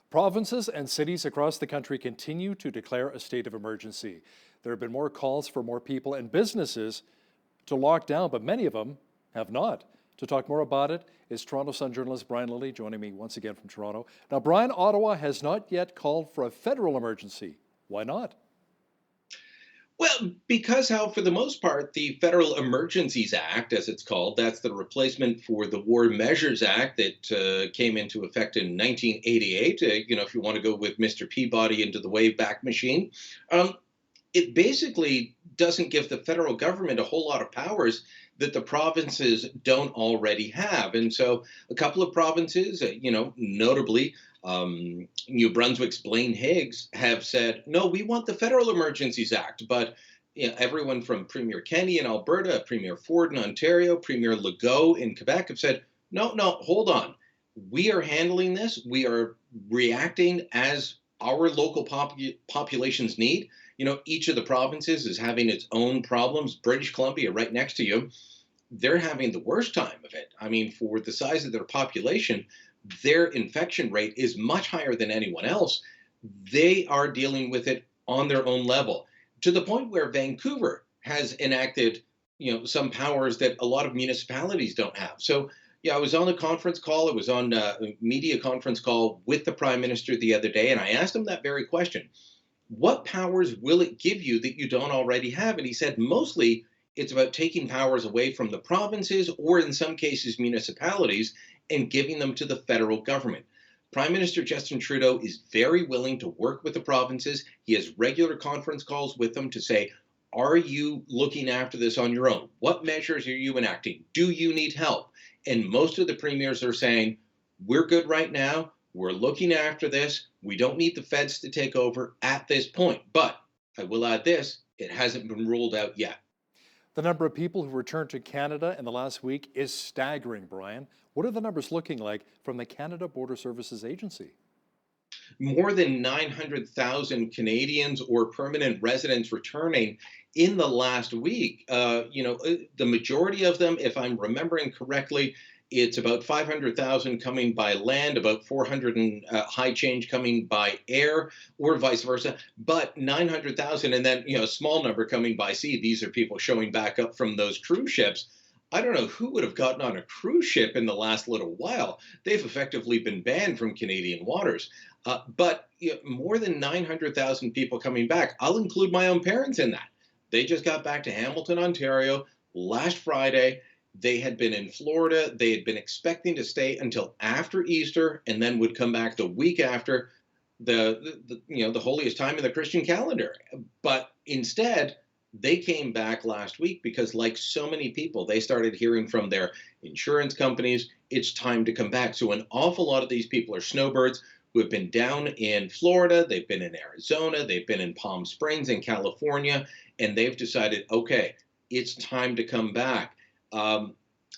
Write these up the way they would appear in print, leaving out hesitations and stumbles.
Provinces and cities across the country continue to declare a state of emergency. There have been more calls for more people and businesses to lock down, but many of them have not. To talk more about it is Toronto Sun journalist Brian Lilley, joining me once again from Toronto. Now, Brian, Ottawa has not yet called for a federal emergency. Why not? Well, because how, for the most part, the Federal Emergencies Act, as it's called, that's the replacement for the War Measures Act that came into effect in 1988. If you want to go with Mr. Peabody into the Wayback Machine, um, it basically doesn't give the federal government a whole lot of powers that the provinces don't already have. And so a couple of provinces, notably New Brunswick's Blaine Higgs, have said, no, we want the Federal Emergencies Act. But everyone from Premier Kenney in Alberta, Premier Ford in Ontario, Premier Legault in Quebec have said, no, no, hold on. We are handling this. We are reacting as our local populations need. Each of the provinces is having its own problems. British Columbia, right next to you, they're having the worst time of it. I mean, for the size of their population, their infection rate is much higher than anyone else. They are dealing with it on their own level, to the point where Vancouver has enacted, some powers that a lot of municipalities don't have. So, yeah, I was on a conference call. I was on a media conference call with the Prime Minister the other day, and I asked him that very question. What powers will it give you that you don't already have? And he said mostly it's about taking powers away from the provinces or, in some cases, municipalities and giving them to the federal government. Prime Minister Justin Trudeau is very willing to work with the provinces. He has regular conference calls with them to say, are you looking after this on your own? What measures are you enacting? Do you need help? And most of the premiers are saying, we're good right now. We're looking after this. We don't need the feds to take over at this point. But I will add this, it hasn't been ruled out yet. The number of people who returned to Canada in the last week is staggering, Brian. What are the numbers looking like from the Canada Border Services Agency? More than 900,000 Canadians or permanent residents returning in the last week. The majority of them, if I'm remembering correctly, it's about 500,000 coming by land, about 400 and high change coming by air, or vice versa. But 900,000, and then a small number coming by sea. These are people showing back up from those cruise ships. I don't know who would have gotten on a cruise ship in the last little while. They've effectively been banned from Canadian waters. But more than 900,000 people coming back. I'll include my own parents in that. They just got back to Hamilton, Ontario last Friday. They had been in Florida. They had been expecting to stay until after Easter and then would come back the week after the holiest time in the Christian calendar. But instead, they came back last week because, like so many people, they started hearing from their insurance companies, it's time to come back. So an awful lot of these people are snowbirds who have been down in Florida, they've been in Arizona, they've been in Palm Springs in California, and they've decided, okay, it's time to come back.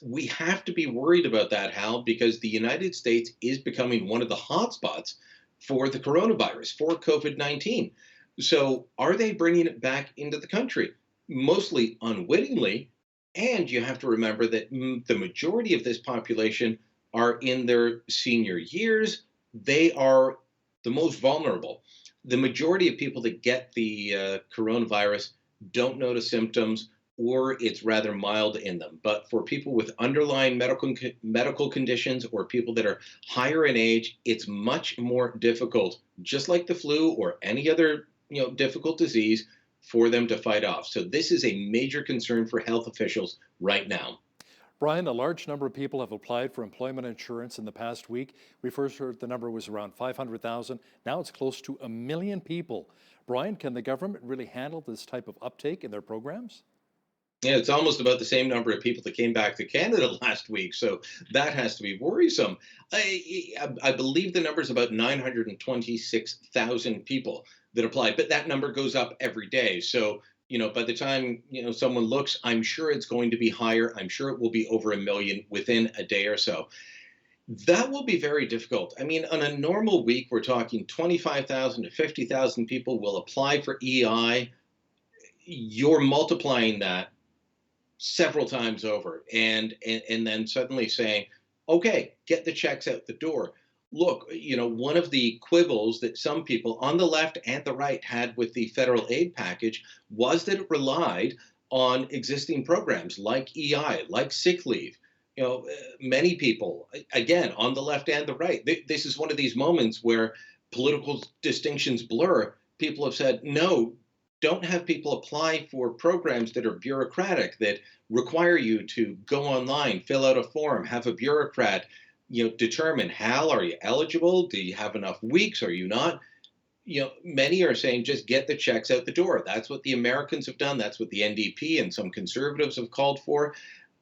We have to be worried about that, Hal, because the United States is becoming one of the hotspots for the coronavirus, for COVID-19. So are they bringing it back into the country? Mostly unwittingly. And you have to remember that the majority of this population are in their senior years. They are the most vulnerable. The majority of people that get the coronavirus don't notice symptoms, or it's rather mild in them. But for people with underlying medical conditions or people that are higher in age, it's much more difficult, just like the flu or any other difficult disease, for them to fight off. So this is a major concern for health officials right now. Brian, a large number of people have applied for employment insurance in the past week. We first heard the number was around 500,000. Now it's close to 1 million people. Brian, can the government really handle this type of uptake in their programs? Yeah, it's almost about the same number of people that came back to Canada last week, so that has to be worrisome. I believe the number is about 926,000 people that applied, but that number goes up every day. So, by the time someone looks, I'm sure it's going to be higher. I'm sure it will be over 1 million within a day or so. That will be very difficult. I mean, on a normal week, we're talking 25,000 to 50,000 people will apply for EI. You're multiplying that several times over, and then suddenly saying, okay, get the checks out the door. Look, one of the quibbles that some people on the left and the right had with the federal aid package was that it relied on existing programs like EI, like sick leave. Many people, again, on the left and the right, this is one of these moments where political distinctions blur. People have said, no, don't have people apply for programs that are bureaucratic, that require you to go online, fill out a form, have a bureaucrat determine, Hal, are you eligible? Do you have enough weeks? Are you not? Many are saying just get the checks out the door. That's what the Americans have done. That's what the NDP and some conservatives have called for.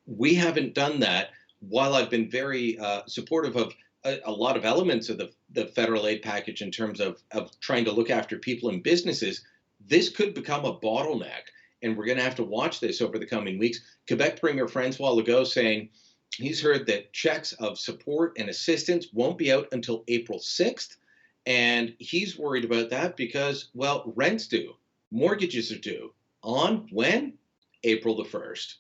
We haven't done that. While I've been very supportive of a lot of elements of the federal aid package in terms of trying to look after people and businesses, this could become a bottleneck. And we're going to have to watch this over the coming weeks. Quebec Premier Francois Legault saying he's heard that checks of support and assistance won't be out until April 6th. And he's worried about that because, well, rent's due, mortgages are due. On when? April the 1st.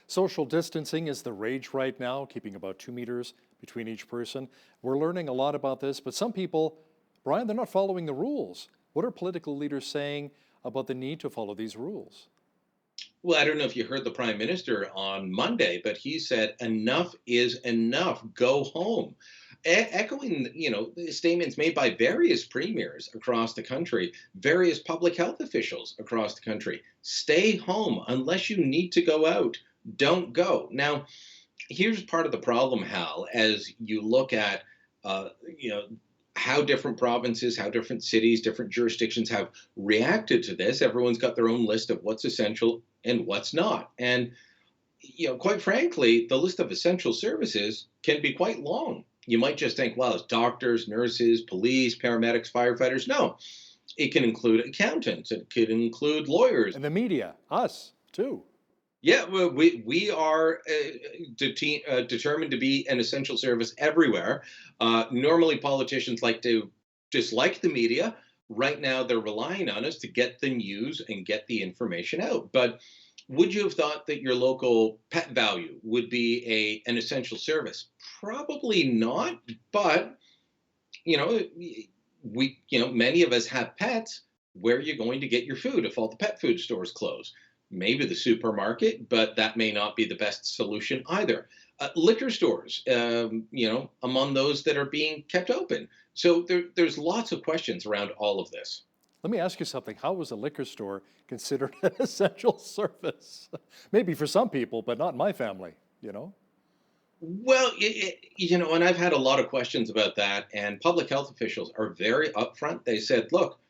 Social distancing is the rage right now, keeping about 2 meters between each person. We're learning a lot about this, but some people, Brian, they're not following the rules. What are political leaders saying about the need to follow these rules? Well, I don't know if you heard the prime minister on Monday, but he said enough is enough. Go home. Echoing, the statements made by various premiers across the country, various public health officials across the country. Stay home unless you need to go out. Don't go. Now, here's part of the problem, Hal, as you look at, uh, you know, how different provinces, how different cities, different jurisdictions have reacted to this. Everyone's got their own list of what's essential and what's not. And, quite frankly, the list of essential services can be quite long. You might just think, well, it's doctors, nurses, police, paramedics, firefighters. No, it can include accountants, it could include lawyers. And the media, us too. Yeah, well, we are determined to be an essential service everywhere. Normally, politicians like to dislike the media. Right now, they're relying on us to get the news and get the information out. But would you have thought that your local pet value would be an essential service? Probably not. But you know, many of us have pets. Where are you going to get your food if all the pet food stores close? Maybe the supermarket, but that may not be the best solution either. Liquor stores, among those that are being kept open. So there's lots of questions around all of this. Let me ask you something. How was a liquor store considered an essential service? Maybe for some people, but not in my family, you know? Well, and I've had a lot of questions about that, and public health officials are very upfront. They said, look,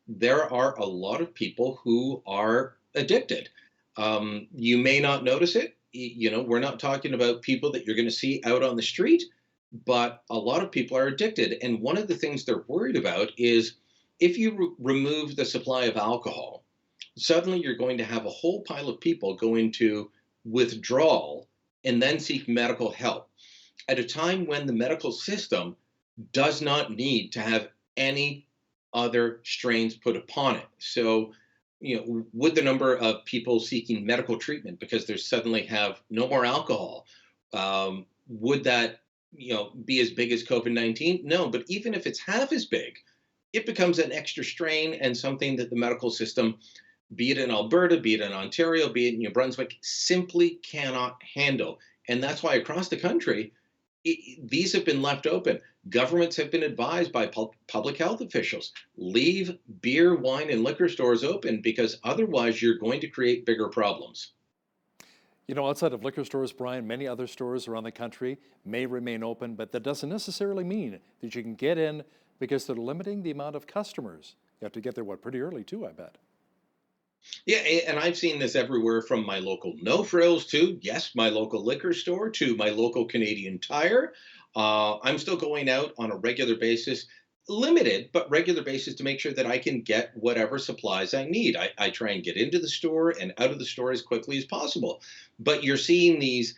there are a lot of people who are addicted. You may not notice it. We're not talking about people that you're going to see out on the street, but a lot of people are addicted. And one of the things they're worried about is if you remove the supply of alcohol, suddenly you're going to have a whole pile of people go into withdrawal and then seek medical help at a time when the medical system does not need to have any other strains put upon it. So, would the number of people seeking medical treatment because they suddenly have no more alcohol, would that, be as big as COVID-19? No, but even if it's half as big, it becomes an extra strain and something that the medical system, be it in Alberta, be it in Ontario, be it in New Brunswick, simply cannot handle. And that's why across the country, these have been left open. Governments have been advised by public health officials, leave beer, wine, and liquor stores open because otherwise you're going to create bigger problems. Outside of liquor stores, Brian, many other stores around the country may remain open, but that doesn't necessarily mean that you can get in because they're limiting the amount of customers. You have to get there, pretty early too, I bet. Yeah, and I've seen this everywhere from my local No Frills to, yes, my local liquor store to my local Canadian Tire. I'm still going out on a regular basis, limited, but regular basis to make sure that I can get whatever supplies I need. I try and get into the store and out of the store as quickly as possible. But you're seeing these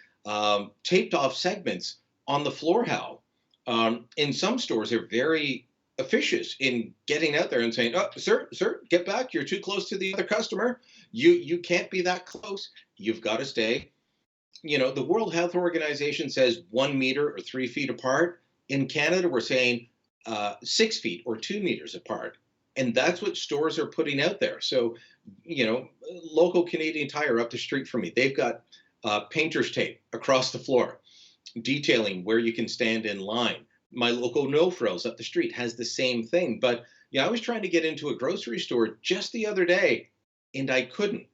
taped off segments on the floor, Hal. In some stores, they're very officious in getting out there and saying, "Oh, sir, get back! You're too close to the other customer. You can't be that close. You've got to stay." The World Health Organization says 1 meter or 3 feet apart. In Canada, we're saying 6 feet or 2 meters apart. And that's what stores are putting out there. So, local Canadian Tire up the street from me, they've got painter's tape across the floor detailing where you can stand in line. My local No Frills up the street has the same thing. But I was trying to get into a grocery store just the other day, and I couldn't.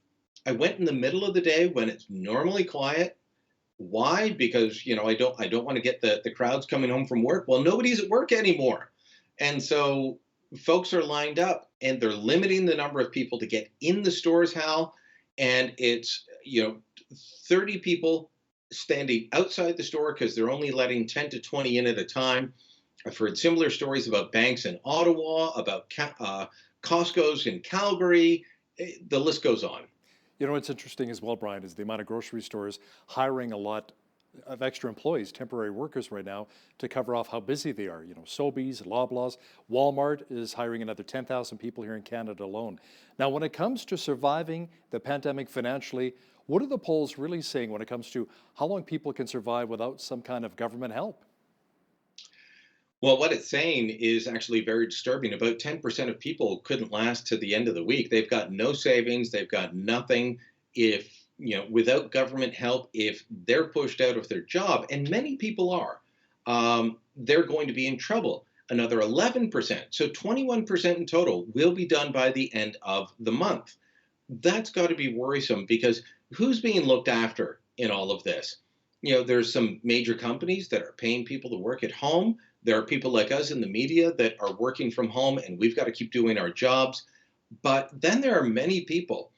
I went in the middle of the day when it's normally quiet. Why? Because I don't want to get the crowds coming home from work. Well, nobody's at work anymore, and so folks are lined up, and they're limiting the number of people to get in the stores, Hal, and it's 30 people standing outside the store because they're only letting 10 to 20 in at a time. I've heard similar stories about banks in Ottawa, about Costco's in Calgary. The list goes on. You know what's interesting as well, Brian, is the amount of grocery stores hiring a lot of extra employees, temporary workers right now to cover off how busy they are. Sobeys, Loblaws, Walmart is hiring another 10,000 people here in Canada alone. Now, when it comes to surviving the pandemic financially, what are the polls really saying when it comes to how long people can survive without some kind of government help? Well, what it's saying is actually very disturbing. About 10% of people couldn't last to the end of the week. They've got no savings, they've got nothing. If, without government help, if they're pushed out of their job, and many people are, they're going to be in trouble. Another 11%, so 21% in total, will be done by the end of the month. That's got to be worrisome because who's being looked after in all of this? There's some major companies that are paying people to work at home. There are people like us in the media that are working from home, and we've got to keep doing our jobs. But then there are many people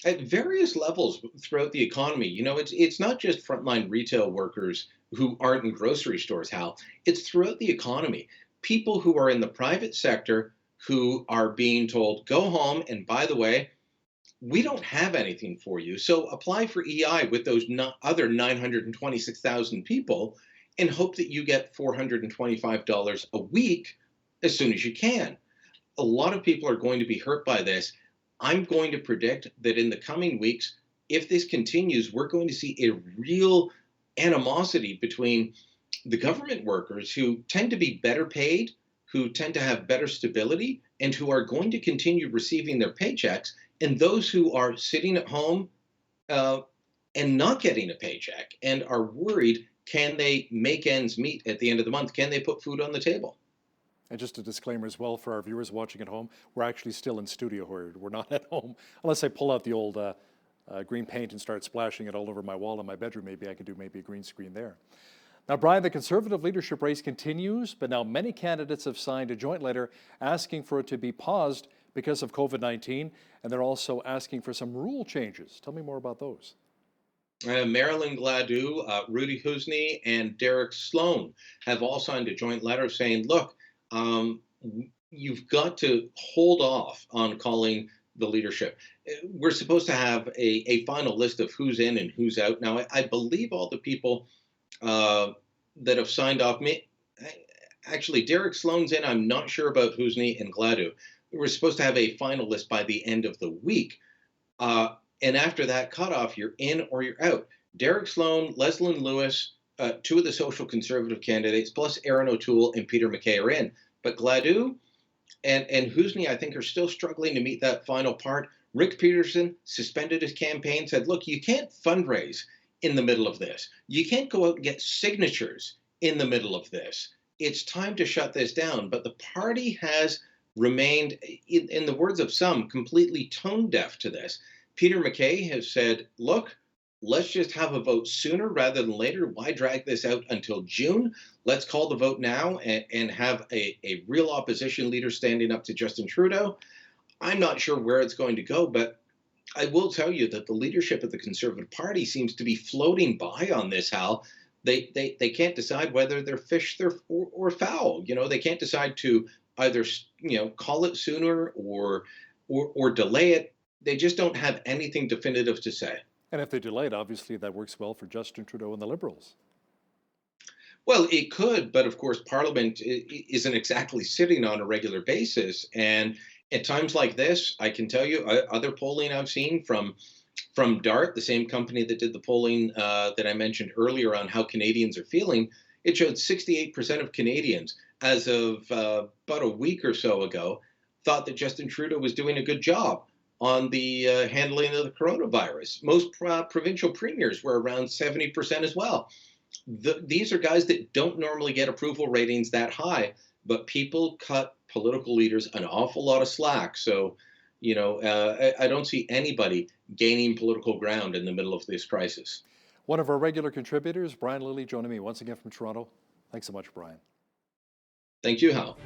at various levels throughout the economy. It's not just frontline retail workers who aren't in grocery stores, Hal. It's throughout the economy. People who are in the private sector who are being told, go home, and by the way, we don't have anything for you. So apply for EI with those other 926,000 people and hope that you get $425 a week as soon as you can. A lot of people are going to be hurt by this. I'm going to predict that in the coming weeks, if this continues, we're going to see a real animosity between the government workers who tend to be better paid, who tend to have better stability, and who are going to continue receiving their paychecks, and those who are sitting at home uh, and not getting a paycheck and are worried, can they make ends meet at the end of the month? Can they put food on the table? And just a disclaimer as well for our viewers watching at home, we're actually still in studio here. We're not at home. Unless I pull out the old green paint and start splashing it all over my wall in my bedroom, maybe I could do maybe a green screen there. Now, Brian, the Conservative leadership race continues, but now many candidates have signed a joint letter asking for it to be paused because of COVID-19, and they're also asking for some rule changes. Tell me more about those. Marilyn Gladue, Rudy Husney, and Derek Sloan have all signed a joint letter saying, look, um, you've got to hold off on calling the leadership. We're supposed to have a final list of who's in and who's out. Now, I believe all the people uh, that have signed off. Actually, Derek Sloan's in. I'm not sure about Husney and Gladue. We're supposed to have a final list by the end of the week. And after that cutoff, you're in or you're out. Derek Sloan, Leslyn Lewis, two of the social conservative candidates, plus Aaron O'Toole and Peter MacKay are in. But Gladue and Husney, I think, are still struggling to meet that final part. Rick Peterson suspended his campaign, said, look, you can't fundraise in the middle of this. You can't go out and get signatures in the middle of this. It's time to shut this down. But the party has remained, in the words of some, completely tone deaf to this. Peter MacKay has said, look, let's just have a vote sooner rather than later. Why drag this out until June? Let's call the vote now and have a real opposition leader standing up to Justin Trudeau. I'm not sure where it's going to go, but I will tell you that the leadership of the Conservative Party seems to be floating by on this, Hal. They can't decide whether they're fish or fowl. They can't decide to either call it sooner or delay it. They just don't have anything definitive to say. And if they delay it, obviously that works well for Justin Trudeau and the Liberals. Well, it could, but of course, Parliament isn't exactly sitting on a regular basis. And at times like this, I can tell you, other polling I've seen from DART, the same company that did the polling that I mentioned earlier on how Canadians are feeling, It showed 68% of Canadians, as of about a week or so ago, thought that Justin Trudeau was doing a good job on the handling of the coronavirus. Most provincial premiers were around 70% as well. These are guys that don't normally get approval ratings that high, but people cut political leaders an awful lot of slack. So, I don't see anybody gaining political ground in the middle of this crisis. One of our regular contributors, Brian Lilley, joining me once again from Toronto. Thanks so much, Brian. Thank you, Hal.